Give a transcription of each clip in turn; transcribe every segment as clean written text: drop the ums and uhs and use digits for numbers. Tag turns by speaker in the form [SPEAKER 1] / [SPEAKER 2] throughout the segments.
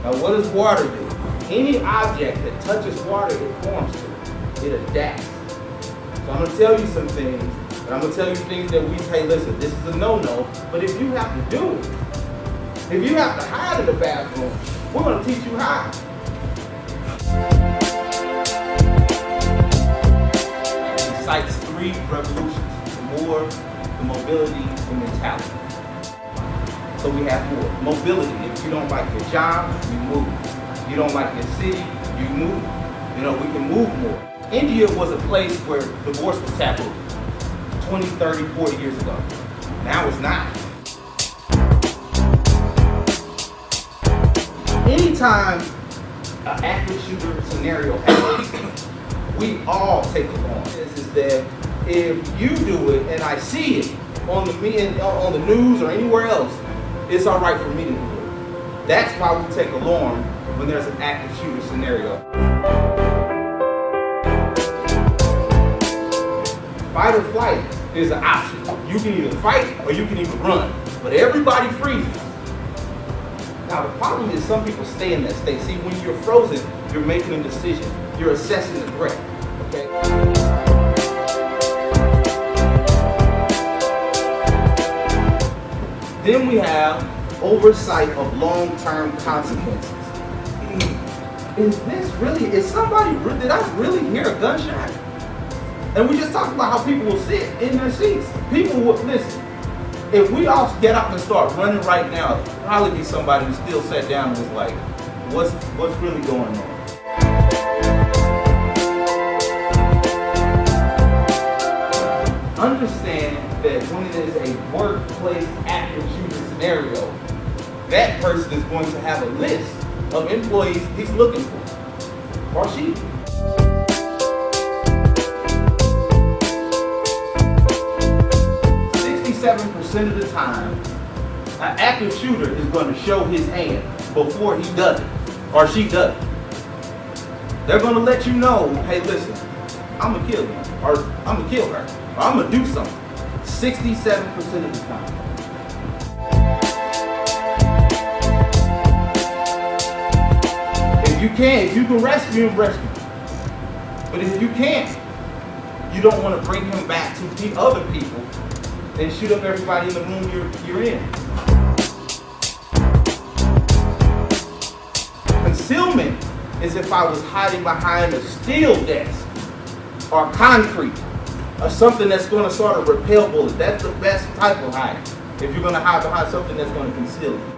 [SPEAKER 1] Now what does water do? Any object that touches water, it forms to it. It adapts. So I'm going to tell you some things, and I'm going to tell you things that we say, listen, this is a no-no, but if you have to do it, if you have to hide in the bathroom, we're going to teach you how. He cites 3 revolutions: the more, the mobility, the mentality. So we have more. Mobility: if you don't like your job, you move. You don't like your city, you move. You know, we can move more. India was a place where divorce was taboo 20, 30, 40 years ago. Now it's not. Anytime an active shooter scenario happens, we all take it on. This is that if you do it and I see it on the news or anywhere else, it's all right for me to do it. That's why we take alarm when there's an active shooter scenario. Fight or flight is an option. You can either fight or you can either run, but everybody freezes. Now the problem is some people stay in that state. See, when you're frozen, you're making a decision. You're assessing the threat, okay? Then we have oversight of long-term consequences. Is this really, did I really hear a gunshot? And we just talked about how people will sit in their seats. People would, listen, if we all get up and start running right now, it'd probably be somebody who still sat down and was like, what's really going on? Understand that when it is a workplace active shooter scenario, that person is going to have a list of employees he's looking for, or she. 67% of the time, an active shooter is going to show his hand before he does it, or she does it. They're going to let you know, hey listen, I'm going to kill you, or I'm going to kill her, or I'm going to do something. 67% of the time. If you can rescue him, rescue him. But if you can't, you don't want to bring him back to the other people and shoot up everybody in the room you're in. Concealment is if I was hiding behind a steel desk or concrete or something that's going to sort of repel bullets. That's the best type of hiding. If you're going to hide behind something that's going to conceal you.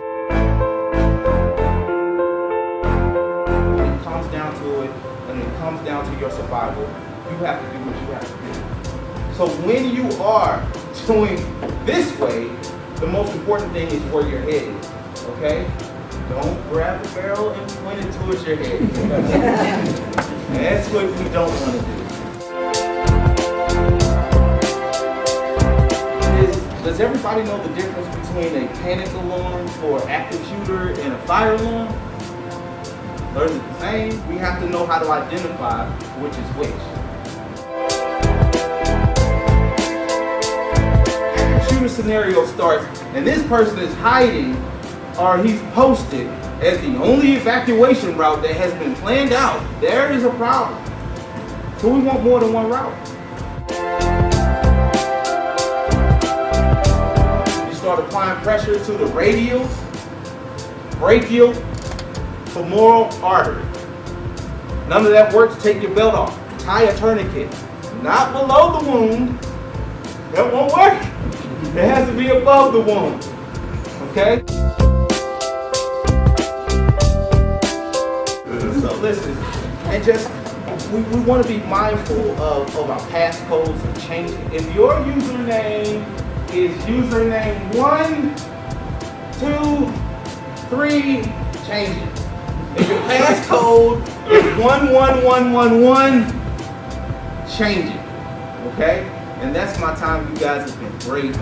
[SPEAKER 1] When it comes down to your survival, you have to do what you have to do. So when you are doing this way, the most important thing is where your head is, okay? Don't grab the barrel and point it towards your head. That's what we don't want to do. Does everybody know the difference between a panic alarm for active shooter and a fire alarm? Or is it the same? We have to know how to identify which is which. Active shooter scenario starts, and this person is hiding, or he's posted as the only evacuation route that has been planned out. There is a problem. So we want more than one route. You start applying pressure to the radial, brachial, femoral artery. None of that works. Take your belt off. Tie a tourniquet. Not below the wound. That won't work. It has to be above the wound. Okay? So listen, and just we want to be mindful of our passcodes and changing. If your username is username 1, 2, 3, change it. If your passcode is 11111, change it, okay? And that's my time. You guys have been great.